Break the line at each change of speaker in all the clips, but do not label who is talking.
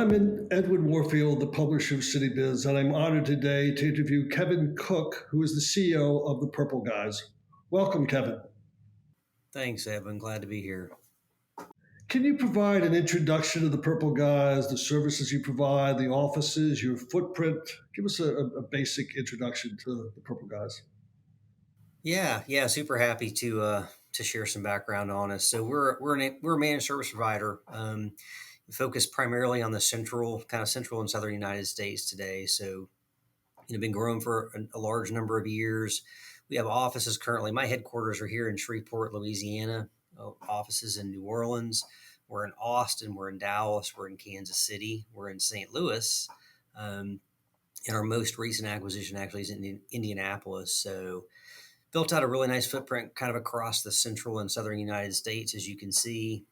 Edward Warfield, the publisher of Citybiz, and I'm honored today to interview Kevin Cook, who is the CEO of the Purple Guys. Welcome, Kevin.
Thanks, Evan. Glad to be here.
Can you provide an introduction to the Purple Guys, the services you provide, the offices, your footprint? Give us a basic introduction to the Purple Guys.
Yeah, super happy to share some background on us. So we're a managed service provider. We focus primarily on the central and southern United States today. So been growing for a large number of years. We have offices currently. My headquarters are here in Shreveport, Louisiana. Offices in New Orleans. We're in Austin. We're in Dallas. We're in Kansas City. We're in St. Louis. And our most recent acquisition actually is in Indianapolis. So built out a really nice footprint kind of across the central and southern United States, as you can see.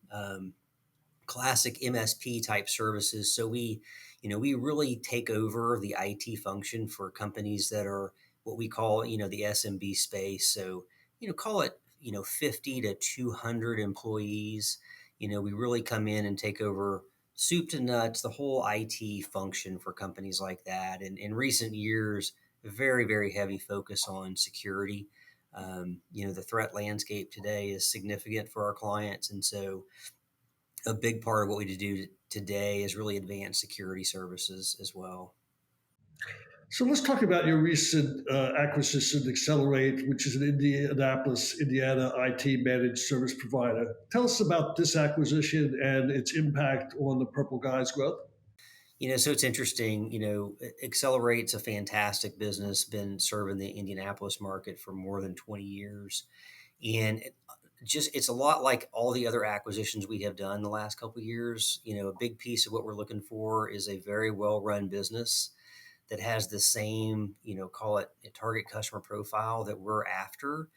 Classic MSP type services. So we really take over the IT function for companies that are what we call, the SMB space. So, call it, 50 to 200 employees. We really come in and take over soup to nuts, the whole IT function for companies like that. And in recent years, very, very heavy focus on security. The threat landscape today is significant for our clients. And so a big part of what we do today is really advanced security services as well.
So let's talk about your recent acquisition, Accelerate, which is an Indianapolis, Indiana IT managed service provider. Tell us about this acquisition and its impact on the Purple Guys growth.
So it's interesting. Accelerate's a fantastic business, been serving the Indianapolis market for more than 20 years. And it's a lot like all the other acquisitions we have done the last couple of years. A big piece of what we're looking for is a very well-run business that has the same, call it a target customer profile that we're after,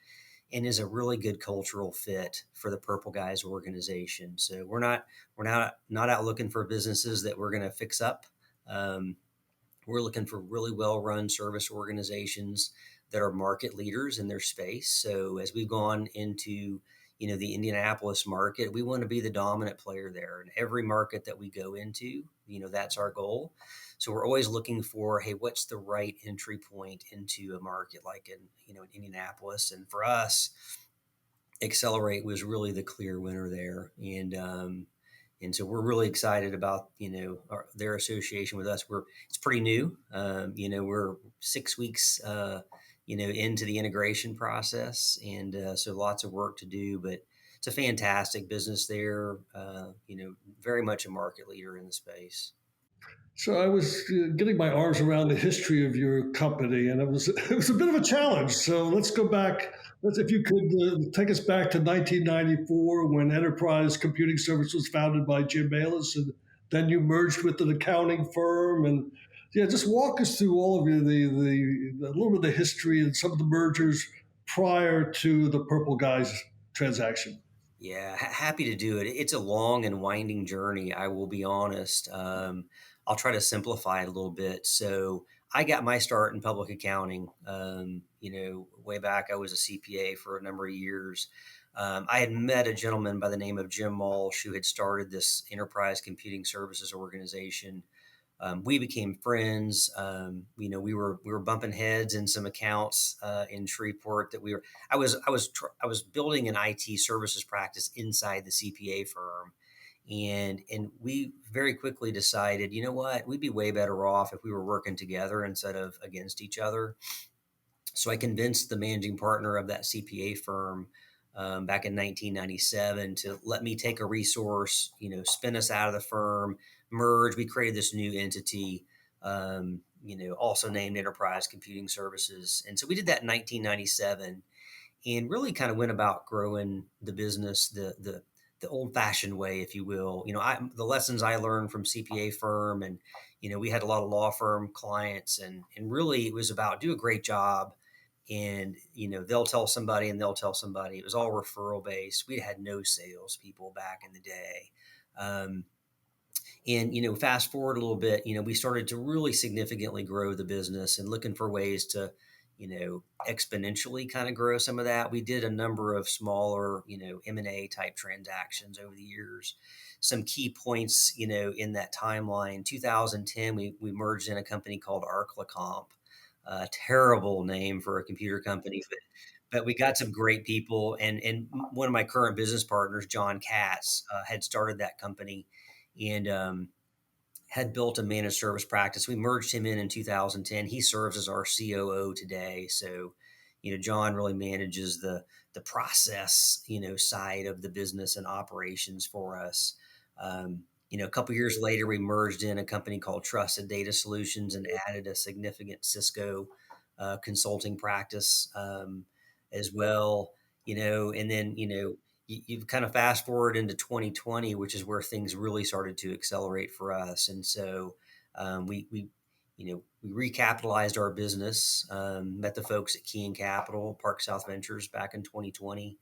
and is a really good cultural fit for the Purple Guys organization. So we're not out looking for businesses that we're going to fix up. We're looking for really well-run service organizations that are market leaders in their space. So as we've gone into the Indianapolis market, we want to be the dominant player there. In every market that we go into, that's our goal. So we're always looking for, hey, what's the right entry point into a market like in Indianapolis? And for us, Accelerate was really the clear winner there. And so we're really excited about their association with us. It's pretty new. We're 6 weeks into the integration process, and so lots of work to do. But it's a fantastic business there. Very much a market leader in the space.
So I was getting my arms around the history of your company, and it was a bit of a challenge. So let's go back. If you could take us back to 1994 when Enterprise Computing Service was founded by Jim Bayless, and then you merged with an accounting firm, and yeah, just walk us through all of the a little bit of the history and some of the mergers prior to the Purple Guys transaction.
Yeah, happy to do it. It's a long and winding journey, I will be honest. I'll try to simplify it a little bit. So I got my start in public accounting. Way back, I was a CPA for a number of years. I had met a gentleman by the name of Jim Walsh who had started this enterprise computing services organization. We became friends. We were bumping heads in some accounts in Shreveport that we were. I was building an IT services practice inside the CPA firm, and we very quickly decided, you know what, we'd be way better off if we were working together instead of against each other. So I convinced the managing partner of that CPA firm back in 1997 to let me take a resource, spin us out of the firm, merge. We created this new entity, also named Enterprise Computing Services. And so we did that in 1997 and really kind of went about growing the business the old-fashioned way, if you will. The lessons I learned from CPA firm, and we had a lot of law firm clients, and really it was about do a great job, and they'll tell somebody and they'll tell somebody. It was all referral based. We had no sales people back in the day. And fast forward a little bit, we started to really significantly grow the business and looking for ways to exponentially kind of grow some of that. We did a number of smaller, M&A type transactions over the years. Some key points, in that timeline, 2010, we merged in a company called Arclacomp. Terrible name for a computer company, but we got some great people. And one of my current business partners, John Katz, had started that company, and had built a managed service practice. We merged him in 2010. He serves as our COO today. So, John really manages the process, side of the business and operations for us. A couple years later, we merged in a company called Trusted Data Solutions and added a significant Cisco consulting practice as well. And then you kind of fast forward into 2020, which is where things really started to accelerate for us. And so we recapitalized our business, met the folks at Key and Capital, Park South Ventures back in 2020,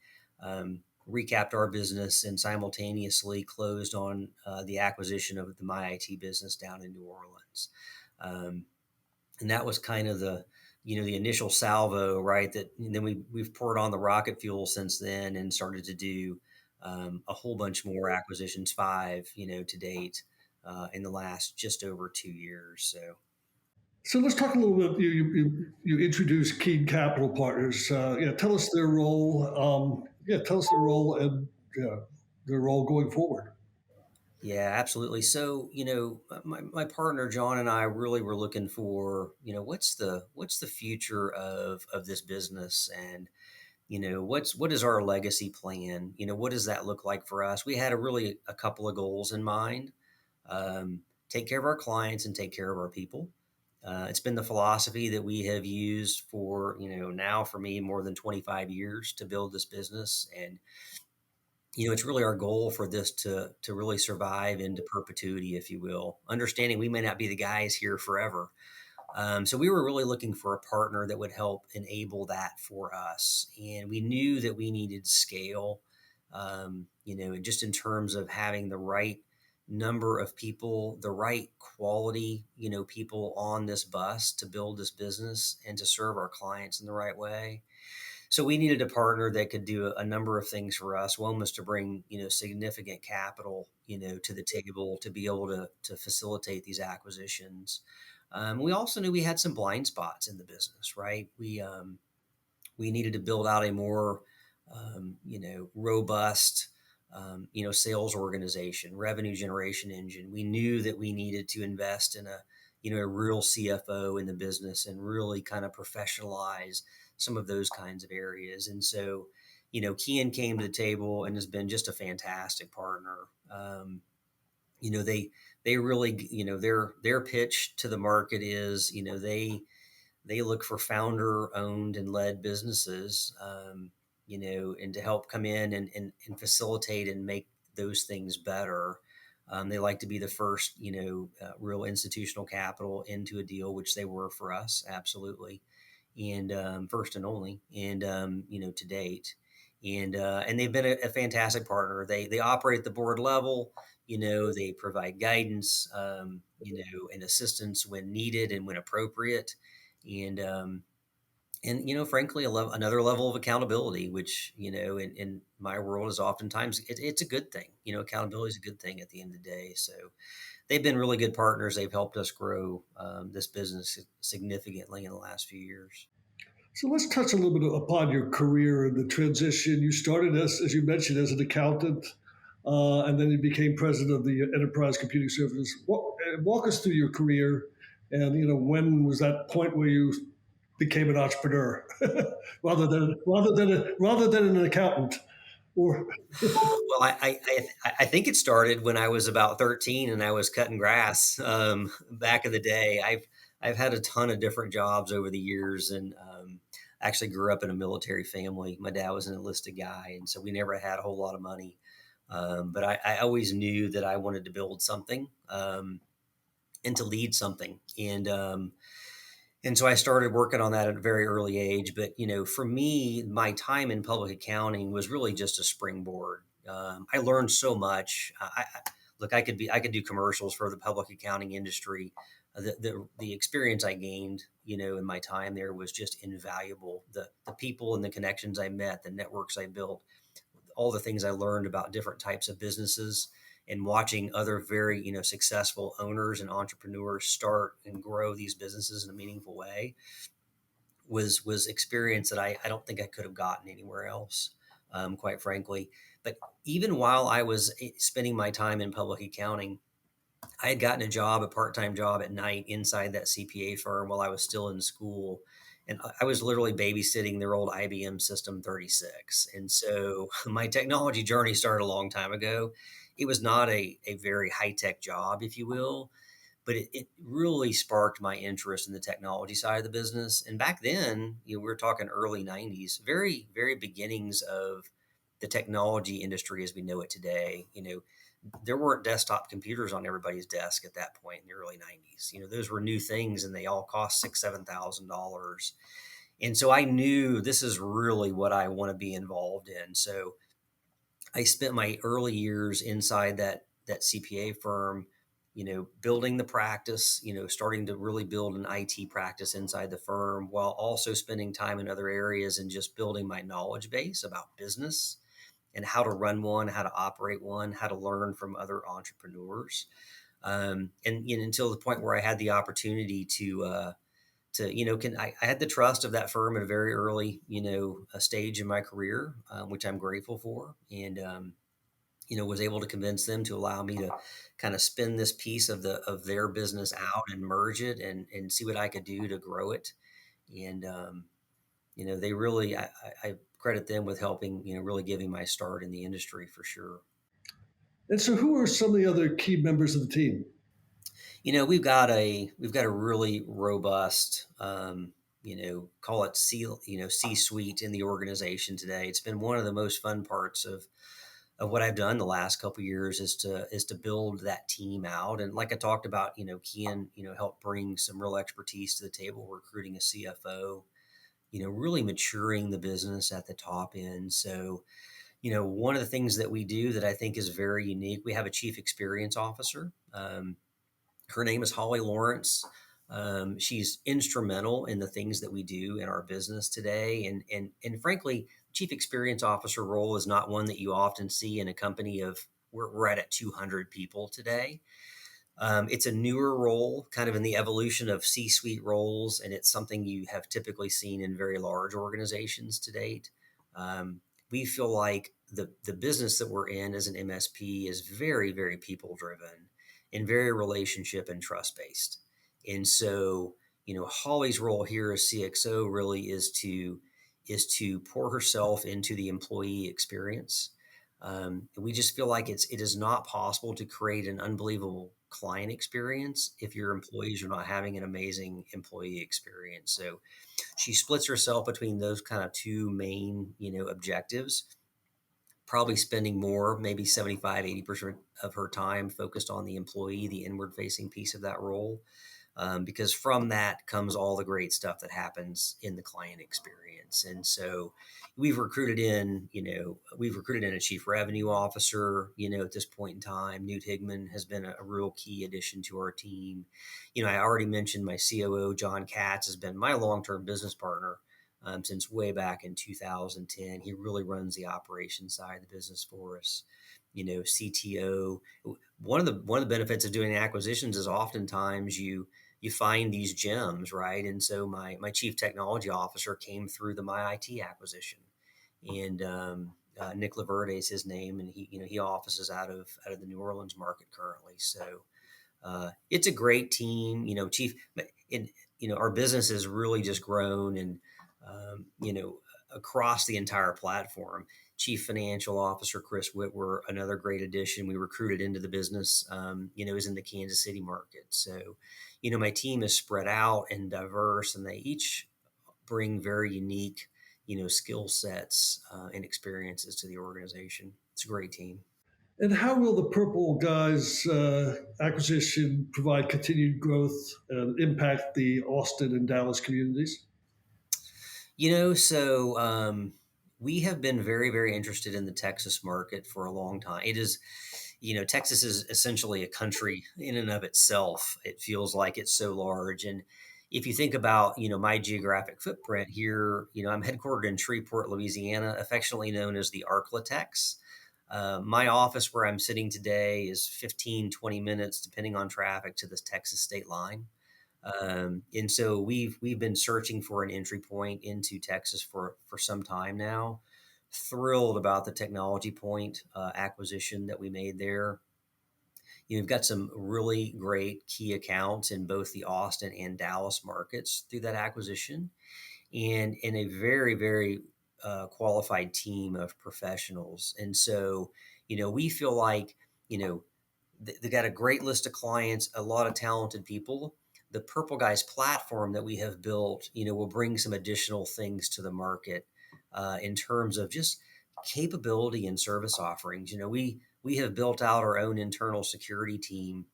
recapped our business, and simultaneously closed on the acquisition of the My IT business down in New Orleans. And that was kind of the initial salvo, right? That and then we've poured on the rocket fuel since then and started to do a whole bunch more acquisitions, five, to date in the last just over 2 years. So
So let's talk a little bit. You introduced Keen Capital Partners. Yeah, tell us their role. Tell us their role and their role going forward.
yeah, absolutely. So, my partner John and I really were looking for, what's the future of this business, and what is our legacy plan? What does that look like for us? We had a couple of goals in mind. Take care of our clients and take care of our people. It's been the philosophy that we have used for, now for me, more than 25 years to build this business. And it's really our goal for this to really survive into perpetuity, if you will, understanding we may not be the guys here forever. So we were really looking for a partner that would help enable that for us, and we knew that we needed scale. Just in terms of having the right number of people, the right quality, people on this bus to build this business and to serve our clients in the right way. So we needed a partner that could do a number of things for us. One was to bring, significant capital, to the table to be able to facilitate these acquisitions. We also knew we had some blind spots in the business, right? We needed to build out a more, robust, sales organization, revenue generation engine. We knew that we needed to invest in a real CFO in the business and really kind of professionalize some of those kinds of areas. And so, Kian came to the table and has been just a fantastic partner. They really, their pitch to the market is, they look for founder owned and led businesses, and to help come in and facilitate and make those things better. They like to be the first, real institutional capital into a deal, which they were for us, absolutely, and first and only, and to date, and they've been a fantastic partner. They operate at the board level. They provide guidance, and assistance when needed and when appropriate, and frankly, another level of accountability, which in my world is oftentimes it's a good thing. Accountability is a good thing at the end of the day. So they've been really good partners. They've helped us grow this business significantly in the last few years.
So let's touch a little bit upon your career and the transition. You started as you mentioned, as an accountant, and then you became president of the Enterprise Computing Services. Walk us through your career, and when was that point where you became an entrepreneur rather than an accountant? Or
Well, I think it started when I was about 13 and I was cutting grass back in the day. I've had a ton of different jobs over the years, and actually grew up in a military family. My dad was an enlisted guy, and so we never had a whole lot of money. But I always knew that I wanted to build something, and to lead something, and so I started working on that at a very early age. But for me, my time in public accounting was really just a springboard. I learned so much. Look, I could do commercials for the public accounting industry, The experience I gained, in my time there was just invaluable. The people and the connections I met, the networks I built, all the things I learned about different types of businesses, and watching other very successful owners and entrepreneurs start and grow these businesses in a meaningful way was experience that I don't think I could have gotten anywhere else, quite frankly. But even while I was spending my time in public accounting, I had gotten a part-time job at night inside that CPA firm while I was still in school. And I was literally babysitting their old IBM System 36. And so my technology journey started a long time ago. It was not a very high-tech job, if you will, but it really sparked my interest in the technology side of the business. And back then, we were talking early 90s, very, very beginnings of the technology industry as we know it today. There weren't desktop computers on everybody's desk at that point in the early 90s. Those were new things and they all cost $6,000, $7,000. And so I knew this is really what I want to be involved in. So I spent my early years inside that CPA firm, building the practice, starting to really build an IT practice inside the firm while also spending time in other areas and just building my knowledge base about business and how to run one, how to operate one, how to learn from other entrepreneurs. And until the point where I had the opportunity to I had the trust of that firm at a very early a stage in my career, which I'm grateful for, and was able to convince them to allow me to kind of spin this piece of their business out and merge it and see what I could do to grow it. And they really I credit them with helping, really giving my start in the industry for sure.
And so, who are some of the other key members of the team?
We've got a really robust, call it C suite in the organization today. It's been one of the most fun parts of what I've done the last couple of years is to build that team out. And like I talked about, Kian, helped bring some real expertise to the table, recruiting a CFO, really maturing the business at the top end. So, one of the things that we do that I think is very unique, we have a chief experience officer. Her name is Holly Lawrence. She's instrumental in the things that we do in our business today, and frankly, chief experience officer role is not one that you often see in a company of we're at 200 people today. It's a newer role, kind of in the evolution of C-suite roles, and it's something you have typically seen in very large organizations to date. We feel like the business that we're in as an MSP is very, very people driven and very relationship and trust based. And so, Holly's role here as CXO really is to pour herself into the employee experience. We just feel like it is not possible to create an unbelievable client experience if your employees are not having an amazing employee experience. So she splits herself between those kind of two main, objectives, probably spending more, maybe 75, 80% of her time focused on the employee, the inward facing piece of that role. Because from that comes all the great stuff that happens in the client experience. And so we've recruited in a chief revenue officer, at this point in time. Newt Higman has been a real key addition to our team. I already mentioned my COO, John Katz, has been my long-term business partner since way back in 2010. He really runs the operations side of the business for us. CTO. One of the benefits of doing acquisitions is oftentimes you find these gems, right? And so my chief technology officer came through the My IT acquisition, and Nick Laverde is his name, and he offices out of the New Orleans market currently. So it's a great team, chief. And our business has really just grown, and across the entire platform. Chief Financial Officer Chris Whitwer, another great addition. We recruited into the business, is in the Kansas City market. So, my team is spread out and diverse, and they each bring very unique, skill sets and experiences to the organization. It's a great team.
And how will the Purple Guys acquisition provide continued growth and impact the Austin and Dallas communities?
So we have been very, very interested in the Texas market for a long time. Texas is essentially a country in and of itself. It feels like it's so large. And if you think about, my geographic footprint here, I'm headquartered in Shreveport, Louisiana, affectionately known as the Arklatex. My office where I'm sitting today is 15, 20 minutes, depending on traffic, to the Texas state line. And so we've been searching for an entry point into Texas for some time now. Thrilled about the Technology Point acquisition that we made there. You've got some really great key accounts in both the Austin and Dallas markets through that acquisition, and in a very, very qualified team of professionals. And so, we feel like, you know, they got a great list of clients, a lot of talented people. The Purple Guys platform that we have built, will bring some additional things to the market in terms of just capability and service offerings. We have built out our own internal security team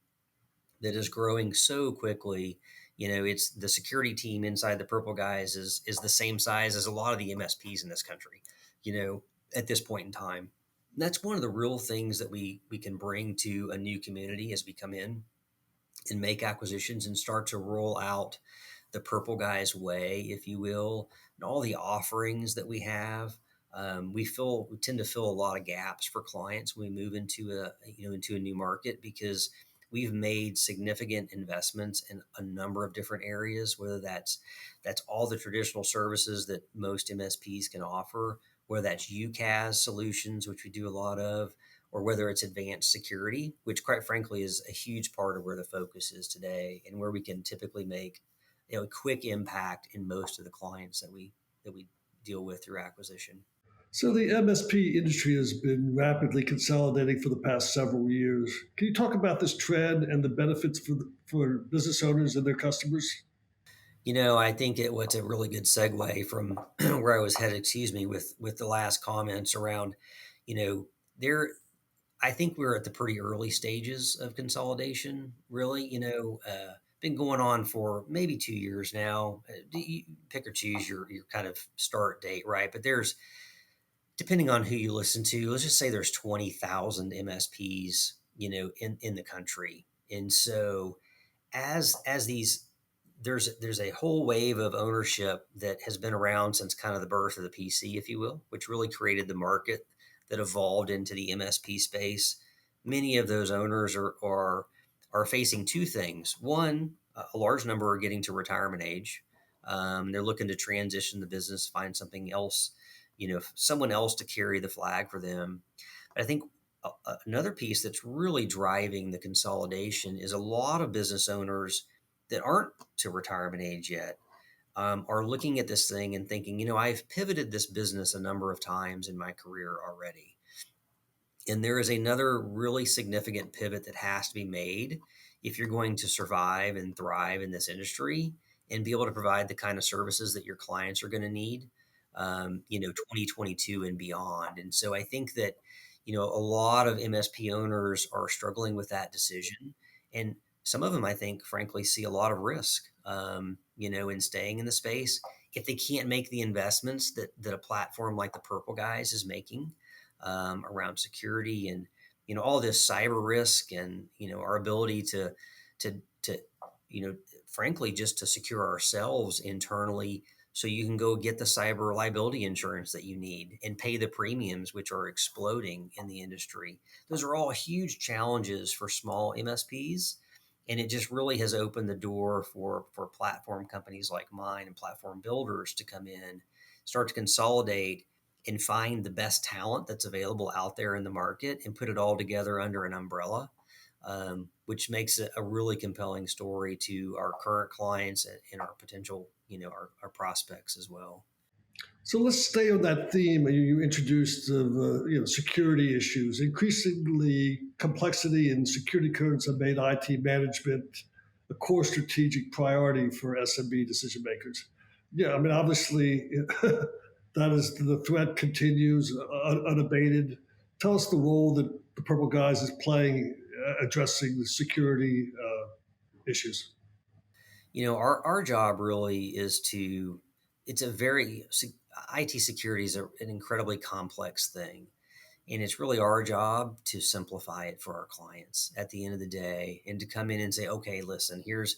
that is growing so quickly. It's the security team inside the Purple Guys is the same size as a lot of the MSPs in this country. At this point in time, that's one of the real things that we can bring to a new community as we come in and make acquisitions and start to roll out the Purple Guys way, if you will, and all the offerings that we have. We tend to fill a lot of gaps for clients when we move into a new market, because we've made significant investments in a number of different areas, whether that's all the traditional services that most MSPs can offer, whether that's UCaaS solutions, which we do a lot of, or whether it's advanced security, which quite frankly is a huge part of where the focus is today and where we can typically make a quick impact in most of the clients that we deal with through acquisition.
So the MSP industry has been rapidly consolidating for the past several years. Can you talk about this trend and the benefits for business owners and their customers?
I think what's a really good segue from where I was headed, excuse me, with the last comments around, there. I think we're at the pretty early stages of consolidation. Really, been going on for maybe 2 years now. You pick or choose your kind of start date, right? But there's, depending on who you listen to, let's just say there's 20,000 MSPs, in the country, and so as these there's a whole wave of ownership that has been around since kind of the birth of the PC, if you will, which really created the market that evolved into the MSP space. Many of those owners are facing two things. One, a large number are getting to retirement age. They're looking to transition the business, find something else, someone else to carry the flag for them. But I think another piece that's really driving the consolidation is a lot of business owners that aren't to retirement age yet are looking at this thing and thinking, I've pivoted this business a number of times in my career already. And there is another really significant pivot that has to be made if you're going to survive and thrive in this industry and be able to provide the kind of services that your clients are going to need, 2022 and beyond. And so I think that, a lot of MSP owners are struggling with that decision. And some of them, I think, frankly, see a lot of risk, in staying in the space if they can't make the investments that a platform like the Purple Guys is making around security and all this cyber risk, and our ability to frankly, just to secure ourselves internally, so you can go get the cyber liability insurance that you need and pay the premiums, which are exploding in the industry. Those are all huge challenges for small MSPs. And it just really has opened the door for platform companies like mine and platform builders to come in, start to consolidate, and find the best talent that's available out there in the market and put it all together under an umbrella, which makes it a really compelling story to our current clients and our potential, our prospects as well.
So let's stay on that theme. You introduced security issues. Increasingly, complexity and security concerns have made IT management a core strategic priority for SMB decision makers. Yeah, I mean, obviously, that is the threat continues unabated. Tell us the role that the Purple Guys is playing addressing the security issues.
Our job really is to, it's a very, IT security is an incredibly complex thing. And it's really our job to simplify it for our clients at the end of the day, and to come in and say, okay, listen, here's,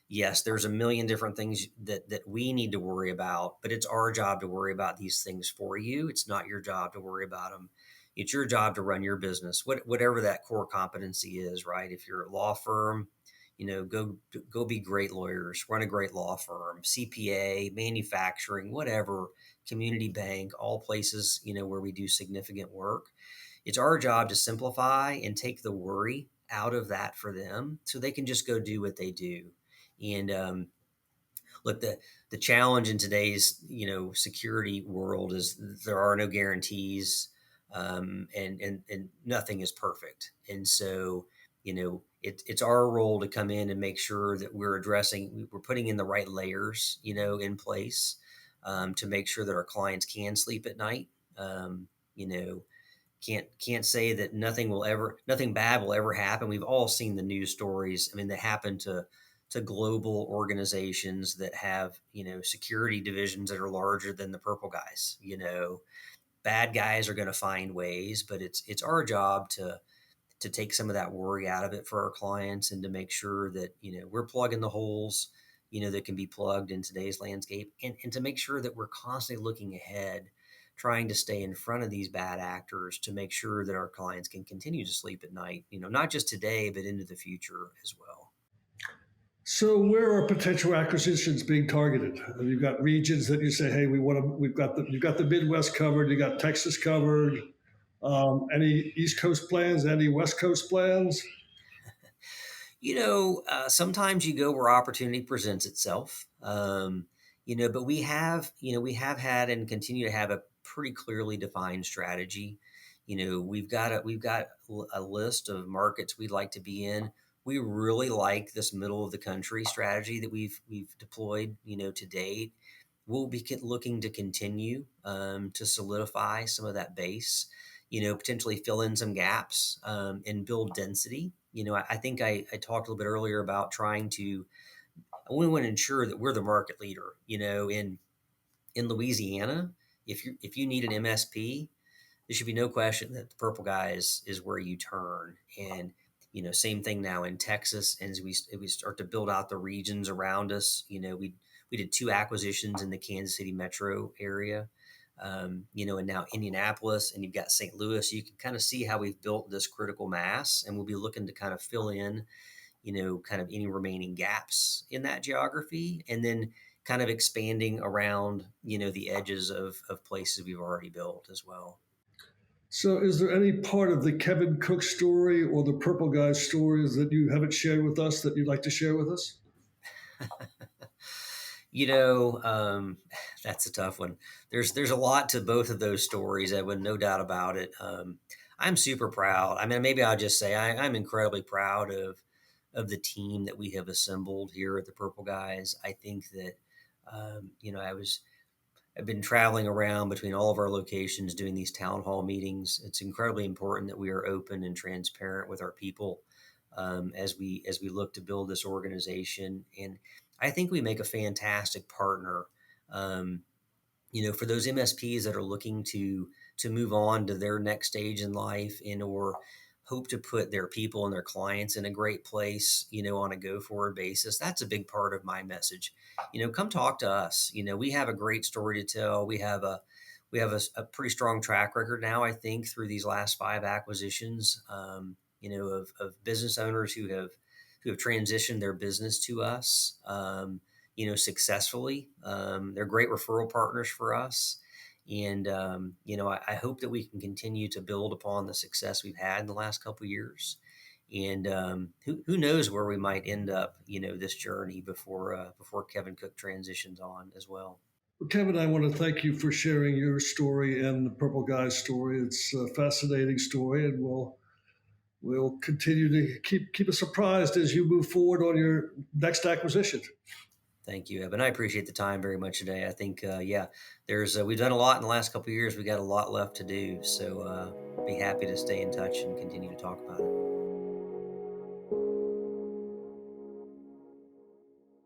yes, there's a million different things that we need to worry about, but it's our job to worry about these things for you. It's not your job to worry about them. It's your job to run your business, whatever that core competency is, right? If you're a law firm, go be great lawyers, run a great law firm, CPA, manufacturing, whatever, community bank, all places, where we do significant work. It's our job to simplify and take the worry out of that for them so they can just go do what they do. And look, the challenge in today's security world is there are no guarantees, and nothing is perfect. And so it's our role to come in and make sure that we're putting in the right layers in place, to make sure that our clients can sleep at night. You know, can't say that nothing bad will ever happen. We've all seen the news stories. I mean, that happen to global organizations that have security divisions that are larger than the purple guys. Bad guys are going to find ways, but it's our job to take some of that worry out of it for our clients, and to make sure that we're plugging the holes that can be plugged in today's landscape, and to make sure that we're constantly looking ahead, trying to stay in front of these bad actors, to make sure that our clients can continue to sleep at night, not just today but into the future as well.
So, where are potential acquisitions being targeted? You've got regions that you say, "Hey, we want to." You've got the Midwest covered. You got Texas covered. Any East Coast plans? Any West Coast plans?
Sometimes you go where opportunity presents itself. But we have had and continue to have a pretty clearly defined strategy. We've got a list of markets we'd like to be in. We really like this middle of the country strategy that we've deployed, to date. We'll be looking to continue, to solidify some of that base, potentially fill in some gaps, and build density. I think I talked a little bit earlier about we want to ensure that we're the market leader, in Louisiana. If you need an MSP, there should be no question that the purple guy is where you turn. And same thing now in Texas. And as we start to build out the regions around us, we did two acquisitions in the Kansas City metro area, and now Indianapolis, and you've got St. Louis. You can kind of see how we've built this critical mass, and we'll be looking to kind of fill in, kind of any remaining gaps in that geography, and then kind of expanding around, the edges of places we've already built as well.
So, is there any part of the Kevin Cook story or the Purple Guys stories that you haven't shared with us that you'd like to share with us?
You know, um, that's a tough one. There's a lot to both of those stories, Edwin, no doubt about it. I'm super proud. I mean, maybe I'll just say I'm incredibly proud of the team that we have assembled here at the Purple Guys. I think that I've been traveling around between all of our locations doing these town hall meetings. It's incredibly important that we are open and transparent with our people, as we look to build this organization. And I think we make a fantastic partner. Um, for those MSPs that are looking to move on to their next stage in life, and or hope to put their people and their clients in a great place, on a go forward basis. That's a big part of my message. Come talk to us. We have a great story to tell. We have a pretty strong track record now, I think, through these last five acquisitions, of business owners who have transitioned their business to us, successfully. They're great referral partners for us. And, I hope that we can continue to build upon the success we've had in the last couple of years. And who knows where we might end up, this journey before Kevin Cook transitions on as well.
Well, Kevin, I want to thank you for sharing your story and the Purple Guy's story. It's a fascinating story, and we'll continue to keep us surprised as you move forward on your next acquisition.
Thank you, Evan. I appreciate the time very much today. I think, yeah, there's we've done a lot in the last couple of years. We got a lot left to do, so be happy to stay in touch and continue to talk about it.